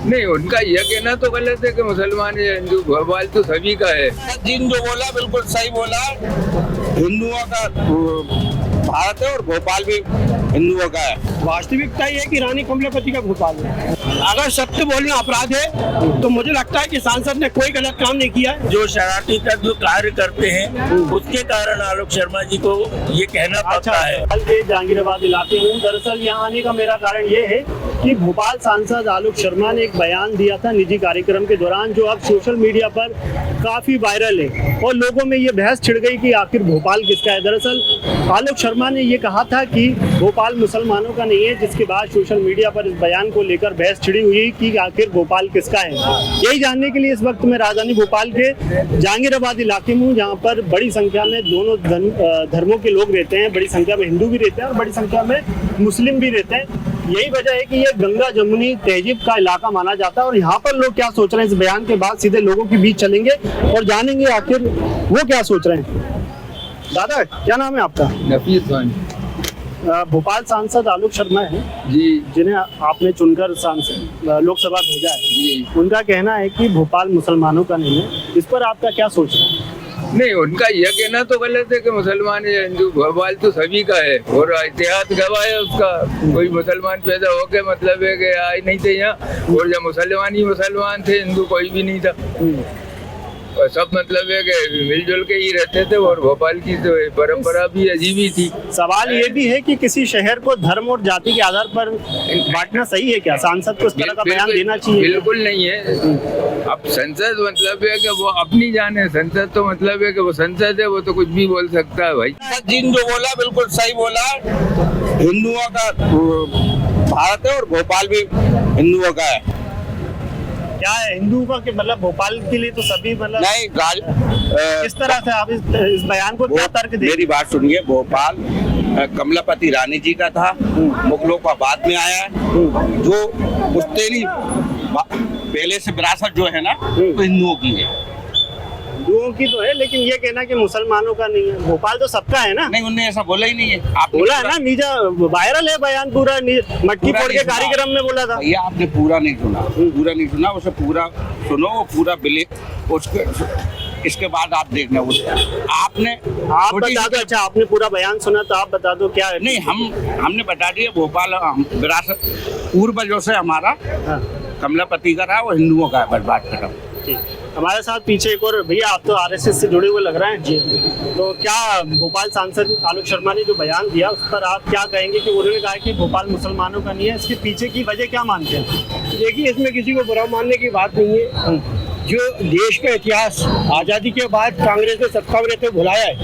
नहीं, उनका यह कहना तो गलत है कि मुसलमान या हिंदू, भोपाल तो सभी का है। जिन जो बोला बिल्कुल सही बोला। हिंदुओं का भारत है और भोपाल भी हिंदुओं का है। वास्तविकता ये है कि रानी कमलापति का भोपाल है। अगर सत्य बोलना अपराध है तो मुझे लगता है कि सांसद ने कोई गलत काम नहीं किया है। जो शरारती तत्व कार्य करते हैं उसके कारण आलोक शर्मा जी को ये कहना पड़ता है। भोपाल के जहांगीराबाद इलाके हूँ। दरअसल यहाँ आने का मेरा कारण ये है कि भोपाल सांसद आलोक शर्मा ने एक बयान दिया था निजी कार्यक्रम के दौरान, जो अब सोशल मीडिया पर काफी वायरल है और लोगों में ये बहस छिड़ गई कि आखिर भोपाल किसका है। दरअसल आलोक शर्मा ने ये कहा था कि भोपाल मुसलमानों का नहीं है, जिसके बाद सोशल मीडिया पर इस बयान को लेकर बहस छिड़ी हुई कि आखिर भोपाल किसका है। यही जानने के लिए इस वक्त मैं राजधानी भोपाल के जहांगीराबाद इलाके में हूँ, जहाँ पर बड़ी संख्या में दोनों धर्मों के लोग रहते हैं। बड़ी संख्या में हिंदू भी रहते हैं और बड़ी संख्या में मुस्लिम भी रहते हैं। यही वजह है कि ये गंगा जमुनी तहजीब का इलाका माना जाता है और यहाँ पर लोग क्या सोच रहे हैं इस बयान के बाद सीधे लोगों के बीच चलेंगे और जानेंगे आखिर वो क्या सोच रहे हैं। दादा, क्या नाम है आपका? नफीस खान भोपाल सांसद आलोक शर्मा है जी। जिन्हें आपने चुनकर सांसद लोकसभा भेजा है जी। उनका कहना है कि भोपाल मुसलमानों का नहीं है। इस पर आपका क्या सोच है? नहीं, उनका यह कहना तो गलत है कि मुसलमान या हिंदू, भोपाल तो सभी का है और इतिहास गवाह है उसका। कोई मुसलमान पैदा हो के मतलब है कि आए नहीं थे यहाँ, और जब मुसलमान ही मुसलमान थे, हिंदू कोई भी नहीं था। और सब मतलब है कि मिलजुल के ही रहते थे और भोपाल की तो परंपरा भी अजीब ही थी। सवाल ये भी है कि किसी शहर को धर्म और जाति के आधार पर बांटना सही है क्या? सांसद को इस तरह का बयान देना चाहिए? बिल्कुल नहीं है। अब संसद मतलब है कि वो अपनी जाने, संसद तो मतलब है कि वो संसद है, वो तो कुछ भी बोल सकता है भाई। जिन जो बोला बिल्कुल सही बोला। हिंदुओं का भारत है और भोपाल भी हिंदुओं का है। क्या है हिंदू का कि मतलब भोपाल के लिए तो सभी मतलब नहीं, किस तरह से आप इस बयान को क्या तर्क दें? मेरी बात सुनिए। भोपाल कमलापति रानी जी का था, मुगलों का बाद में आया है। जो पुश्तैनी पहले से विरासत जो है ना तो हिंदुओं की है। हिंदुओं की तो है, लेकिन ये कहना कि मुसलमानों का नहीं है। भोपाल तो सबका है ना? नहीं, उन्होंने ऐसा बोला ही नहीं है। आप बोला है ना, नीचा वायरल है बयान पूरा, मटकी फोड़ के कार्यक्रम में बोला था। ये आपने पूरा नहीं सुना, पूरा नहीं सुना। उसे पूरा सुनो, वो पूरा बिलीव उसके, इसके बाद आप देखना आपने आप बता दो। अच्छा, आपने पूरा बयान सुना तो आप बता दो क्या है? नहीं, हमने बता दिया। भोपाल विरासत पूर्वजों से हमारा कमलापति का रहा, वो हिंदुओं का है। बस बात खत्म। हमारे साथ पीछे एक और भैया, आप तो आरएसएस से जुड़े हुए लग रहे हैं जी। तो क्या भोपाल सांसद आलोक शर्मा ने जो बयान दिया उस पर आप क्या कहेंगे कि उन्होंने कहा कि भोपाल मुसलमानों का नहीं है, इसके पीछे की वजह क्या मानते हैं? देखिए, इसमें किसी को बुरा मानने की बात नहीं है। जो देश का इतिहास आज़ादी के बाद कांग्रेस ने सत्ता में रहते हुए भुलाया है,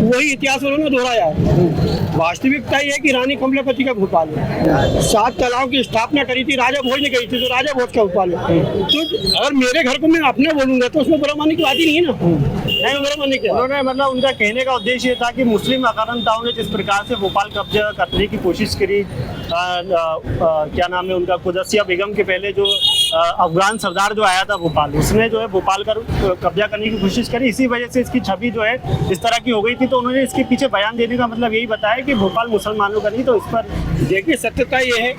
वही इतिहास उन्होंने दोहराया है। वास्तविकता ये है कि रानी कमलापति का भोपाल है। 7 तालाबों की स्थापना करी थी, राजा भोज ने करी थी, तो राजा भोज का भोपाल है। तो अगर मेरे घर को मैं अपने बोलूंगा तो उसमें बुरा मानने की बात ही नहीं है ना। नहीं, बुरा मानने की उन्होंने मतलब उनका कहने का उद्देश्य ये था कि मुस्लिम आक्रांताओं ने जिस प्रकार से भोपाल कब्जा करने की कोशिश करी, क्या नाम है उनका, कुदसिया बेगम के पहले जो अफगान सरदार जो आया था भोपाल, उसने जो है भोपाल का कब्जा करने की कोशिश करी। इसी वजह से इसकी छवि जो है इस तरह की हो गई थी। तो उन्होंने इसके पीछे बयान देने का मतलब यही बताया कि भोपाल मुसलमानों का नहीं। तो इस पर देखिए, सत्यता ये है,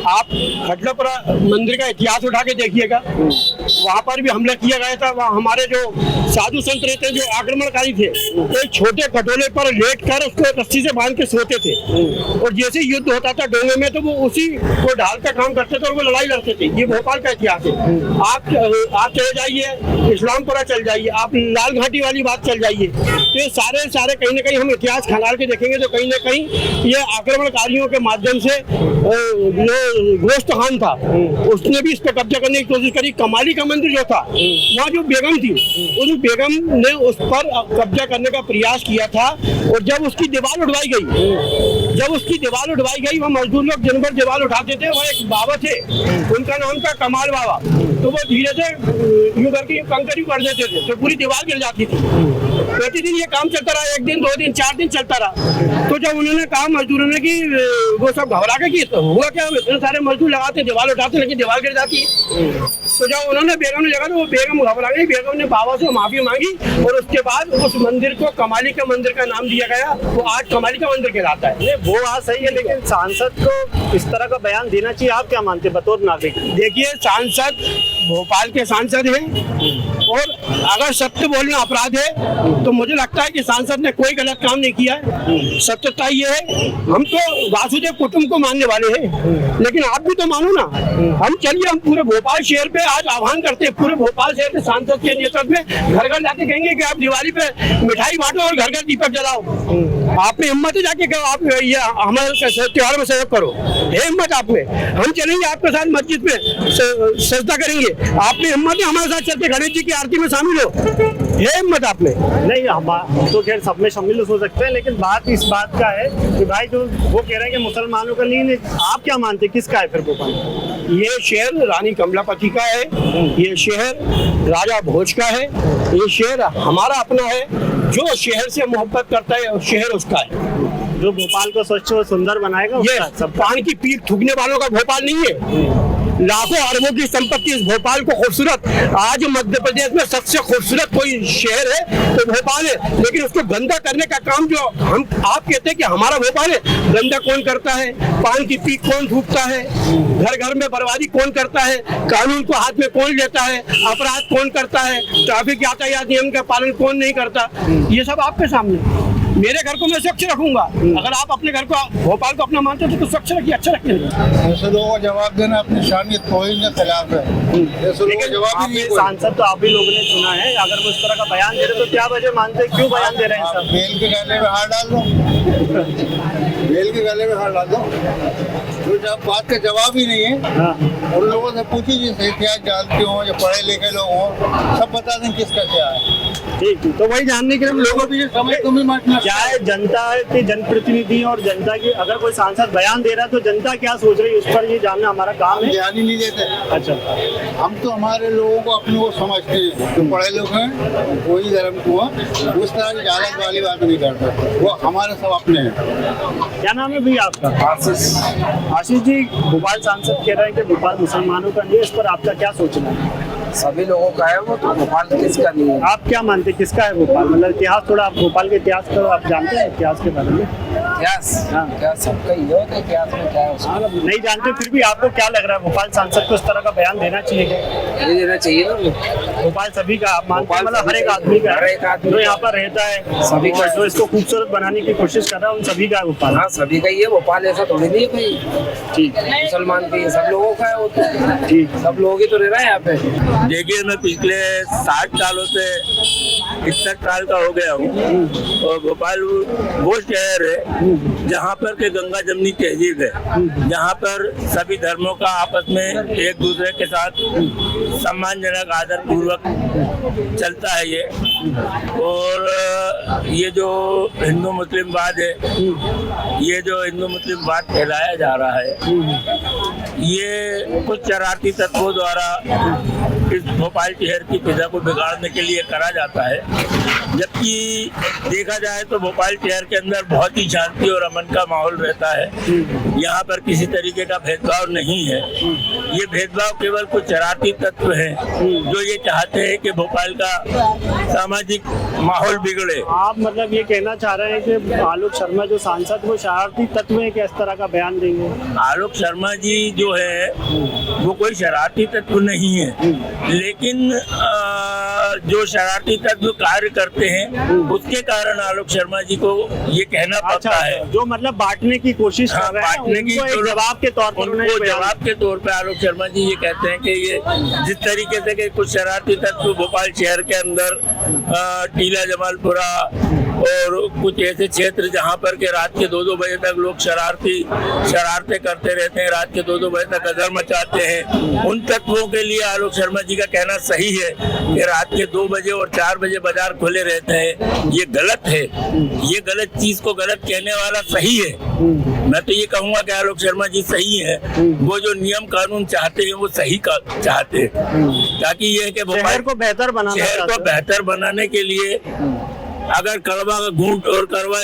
आप खटलापुरा मंदिर का इतिहास उठा के देखिएगा, वहाँ पर भी हमला किया गया था। वहाँ हमारे जो साधु संत रहते हैं, जो आक्रमणकारी थे, वो छोटे खटोले पर लेट कर उसको रस्सी से बांध के सोते थे और जैसे युद्ध होता था डोंगे में तो वो उसी को ढाल का काम करते थे और वो लड़ाई लड़ते थे। ये भोपाल का इतिहास है। आप चले जाइए इस्लामपुरा, चल जाइए आप, लाल घाटी वाली बात चल जाइए, तो ये सारे कहीं ना कहीं हम इतिहास खंगाल के देखेंगे तो कहीं ना कहीं ये आक्रमणकारियों के माध्यम से जो गोश्त खान था उसने भी इस पर कब्जा करने की कोशिश करी। कमाली का मंदिर जो था, वहाँ जो बेगम थी, उस बेगम ने उस पर कब्जा करने का प्रयास किया था और जब उसकी दीवार उठवाई गई, वह मजदूर लोग दिन भर दीवार उठाते थे। वह एक बाबा थे, उनका नाम था कमाल बाबा। तो वो धीरे से यूं करके कंकर कर देते थे तो पूरी दीवार गिर जाती थी। प्रतिदिन ये काम चलता रहा, 1 दिन 2 दिन 4 दिन चलता रहा। तो जब उन्होंने कहा मजदूरों ने कि वो सब घबरा के कि तो हुआ क्या, इतने सारे मजदूर लगाते दीवार उठाते लेकिन दीवार गिर जाती है। तो जब उन्होंने बेगम ने लगा तो वो बेगम घबरा गई, बेगम ने बाबा से माफी मांगी और उसके बाद उस मंदिर को कमाली का मंदिर का नाम दिया गया। वो आज कमाली का मंदिर कहलाता है। ये वो बात सही है, लेकिन सांसद को इस तरह का बयान देना चाहिए। आप क्या मानते हैं बतौर नागरिक? देखिए, सांसद भोपाल के सांसद हैं और अगर सत्य बोलना अपराध है तो मुझे लगता है कि सांसद ने कोई गलत काम नहीं किया है। सत्यता ये है, हम तो वासुदेव कुटुंब को मानने वाले हैं, लेकिन आप भी तो मानो ना। हम चलिए, हम पूरे भोपाल शहर पे आज आह्वान करते हैं, पूरे भोपाल शहर के सांसद के नेतृत्व में घर घर जाके कहेंगे कि आप दिवाली पे मिठाई बांटो और घर घर दीपक जलाओ। आपने हिम्मत है जाके कहो आप ये हमारे त्योहार में सहयोग करो, है हिम्मत आप में। हम चलेंगे आपके साथ मस्जिद में सजदा करेंगे, आपने हिम्मत है हमारे साथ चल के गणेश जी की आरती में शामिल हो, है हिम्मत आप में। नहीं, हम तो खैर सब में शामिल हो सकते हैं, लेकिन बात इस बात का है कि भाई जो वो कह रहे हैं कि मुसलमानों का नहीं, आप क्या मानते हैं किसका है फिर भोपाल? ये शहर रानी कमलापति का है, ये शहर राजा भोज का है, ये शहर हमारा अपना है। जो शहर से मोहब्बत करता है शहर उसका है। जो भोपाल को स्वच्छ और सुंदर बनाएगा ये सब पान की पीठ थूकने वालों का भोपाल नहीं है। लाखों अरबों की संपत्ति इस भोपाल को खूबसूरत, आज मध्य प्रदेश में सबसे खूबसूरत कोई शहर है तो भोपाल है, लेकिन उसको गंदा करने का काम जो हम आप कहते हैं कि हमारा भोपाल है, गंदा कौन करता है? पान की पीठ कौन थूकता है? घर घर में बर्बादी कौन करता है? कानून को हाथ में कौन लेता है? अपराध कौन करता है? ट्रैफिक यातायात नियम का पालन कौन नहीं करता? ये सब आपके सामने। मेरे घर को मैं स्वच्छ रखूंगा, अगर आप अपने घर को भोपाल को अपना मानते हो तो स्वच्छ रखिए, अच्छा रखिए। ऐसे लोगों को जवाब देना अपनी शानियत तौहीन के खिलाफ है। ऐसे लोगों को जवाब ही नहीं कोई। सांसद तो आप ही लोगों ने चुना है, अगर वो इस तरह का बयान दे रहे तो क्या वजह मानते हैं, क्यों बयान दे रहे हैं आप सब? बेल के गले में हाथ डाल दो, बेल के गले में हाथ डाल दो। तो जब बात का जवाब ही नहीं है, हाँ। उन लोगों से पूछिए जिसे इतिहास जानते हो या पढ़े लिखे लोग हो, सब बता दें किसका क्या है। ठीक, तो वही जानने के लिए हम लोगों की समझ तुम ही मानना। क्या है, जनता के जनप्रतिनिधि और जनता की अगर कोई सांसद बयान दे रहा है तो जनता क्या सोच रही है उस पर ये जानना हमारा काम है। ध्यान ही नहीं देते। अच्छा, हम तो हमारे लोगों को अपने को समझते हैं, जो पढ़े लोग हैं वही धर्म को उस तरह की जालत वाली बात नहीं करते, वो हमारे सब अपने हैं। क्या नाम है भैया आपका? आशीष जी, भोपाल सांसद कह रहे हैं कि भोपाल मुसलमानों का नहीं है, इस पर आपका क्या सोचना है? सभी लोगों का है वो, तो भोपाल किसका नहीं है? आप क्या मानते हैं किसका है भोपाल? मतलब इतिहास थोड़ा, आप भोपाल के इतिहास को आप जानते हैं, इतिहास के बारे में? इतिहास, हाँ। क्या सबका ही हो, इतिहास में क्या है उसमें? हाँ, नहीं जानते, फिर भी आपको क्या लग रहा है भोपाल सांसद को इस तरह का बयान देना चाहिए? ये देना चाहिए ना। भोपाल सभी का आप मानते हैं, भोपाल मतलब हर एक सभी आदमी का, हर एक आदमी जो का। यहाँ पर रहता है, सभी का। जो इसको खूबसूरत बनाने की कोशिश कर रहा है, उन सभी का है भोपाल। हाँ, सभी का ही है भोपाल, ऐसा थोड़ी नहीं है भाई। ठीक, मुसलमान भी है, सब लोगों का है वो तो। ठीक। सब लोग ही तो रह रहे हैं यहाँ पे। देखिए, मैं पिछले 60 सालों से 61 साल का हो गया हूँ और भोपाल वो शहर है जहाँ पर के गंगा जमनी तहजीब है, जहाँ पर सभी धर्मों का आपस में एक दूसरे के साथ सम्मानजनक आदर पूर्वक चलता है ये। और ये जो हिंदू मुस्लिम वाद है, ये जो हिंदू मुस्लिम वाद फैलाया जा रहा है, ये कुछ शरारती तत्वों द्वारा इस भोपाल शहर की फिजा को बिगाड़ने के लिए करा जाता है। जबकि देखा जाए तो भोपाल शहर के अंदर बहुत ही शांति और अमन का माहौल रहता है। यहाँ पर किसी तरीके का भेदभाव नहीं है। ये भेदभाव केवल कुछ शरारती तत्व हैं जो ये चाहते हैं कि भोपाल का सामाजिक माहौल बिगड़े। आप मतलब ये कहना चाह रहे हैं कि आलोक शर्मा जो सांसद वो शरारती तत्व है, कि इस तरह का बयान देंगे? आलोक शर्मा जी जो है वो कोई शरारती तत्व नहीं है, लेकिन जो शरारती तत्व कार्य करते हैं उसके कारण आलोक शर्मा जी को ये कहना पड़ता है। जो मतलब बांटने की कोशिश कर रहे हैं, बांटने की उनको एक जवाब के तौर पर उन्होंने उनको बयान- जवाब के तौर पे आलोक शर्मा जी ये कहते हैं कि ये जिस तरीके से कि कुछ शरारती तत्व भोपाल शहर के अंदर टीला जमालपुरा और कुछ ऐसे क्षेत्र जहाँ पर के रात के 2-2 बजे तक लोग शरारतें करते रहते हैं, रात के 2-2 बजे तक अदर मचाते हैं। उन तत्वों के लिए आलोक शर्मा जी का कहना सही है कि रात के 2 बजे और 4 बजे बाजार खुले रहते हैं, ये गलत है। ये गलत चीज को गलत कहने वाला सही है। मैं तो ये कहूंगा कि आलोक शर्मा जी सही है, वो जो नियम कानून चाहते हैं वो सही का चाहते हैं, ताकि ये है कि शहर को बेहतर बनाना शहर को बेहतर बनाने के लिए अगर कड़वा का घूंट और कड़वा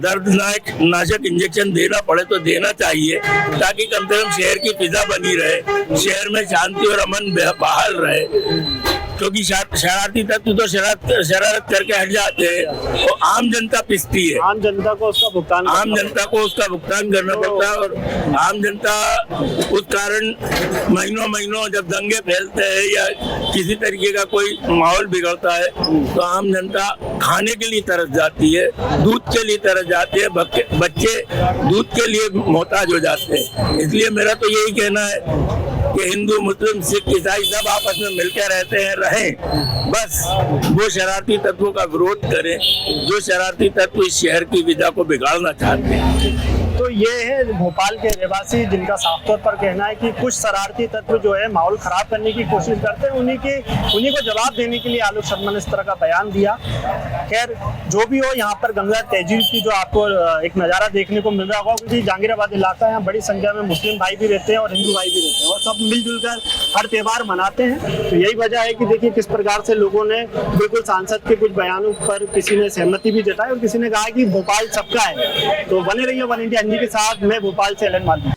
दर्दनाक नाशक इंजेक्शन देना पड़े तो देना चाहिए, ताकि कम से कम शहर की फिजा बनी रहे, शहर में शांति और अमन बहाल रहे। क्योंकि शरारती तत्व तो शरारत करके हट जाते हैं और आम जनता पिसती है। आम जनता को उसका भुगतान करना पड़ता है और आम जनता उस कारण महीनों जब दंगे फैलते हैं या किसी तरीके का कोई माहौल बिगड़ता है तो आम जनता खाने के लिए तरस जाती है, दूध के लिए तरस जाती है, बच्चे दूध के लिए मोहताज हो जाते हैं। इसलिए मेरा तो यही कहना है कि हिंदू मुस्लिम सिख ईसाई सब आपस में मिलकर रहते हैं, रहें, बस वो शरारती तत्वों का विरोध करें जो शरारती तत्व इस शहर की विधा को बिगाड़ना चाहते हैं। तो ये है भोपाल के रहवासी जिनका साफ तौर पर कहना है कि कुछ शरारती तत्व जो है माहौल खराब करने की कोशिश करते हैं, उन्हीं को जवाब देने के लिए आलोक शर्मा ने इस तरह का बयान दिया। खैर जो भी हो, यहाँ पर गंगा तहजीब की जो आपको एक नज़ारा देखने को मिल रहा होगा, क्योंकि जहांगीराबाद इलाका है, यहाँ बड़ी संख्या में मुस्लिम भाई भी रहते हैं और हिंदू भाई भी रहते हैं और सब मिलजुल कर हर त्यौहार मनाते हैं। तो यही वजह है कि देखिए किस प्रकार से लोगों ने बिल्कुल सांसद के कुछ बयानों पर किसी ने सहमति भी जताई और किसी ने कहा कि भोपाल सबका है। तो बने रहिए वन इंडिया के साथ। मैं भोपाल से Alan Malvi.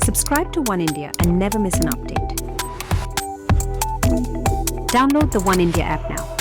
Subscribe to One India and never miss an update. Download the One India app now.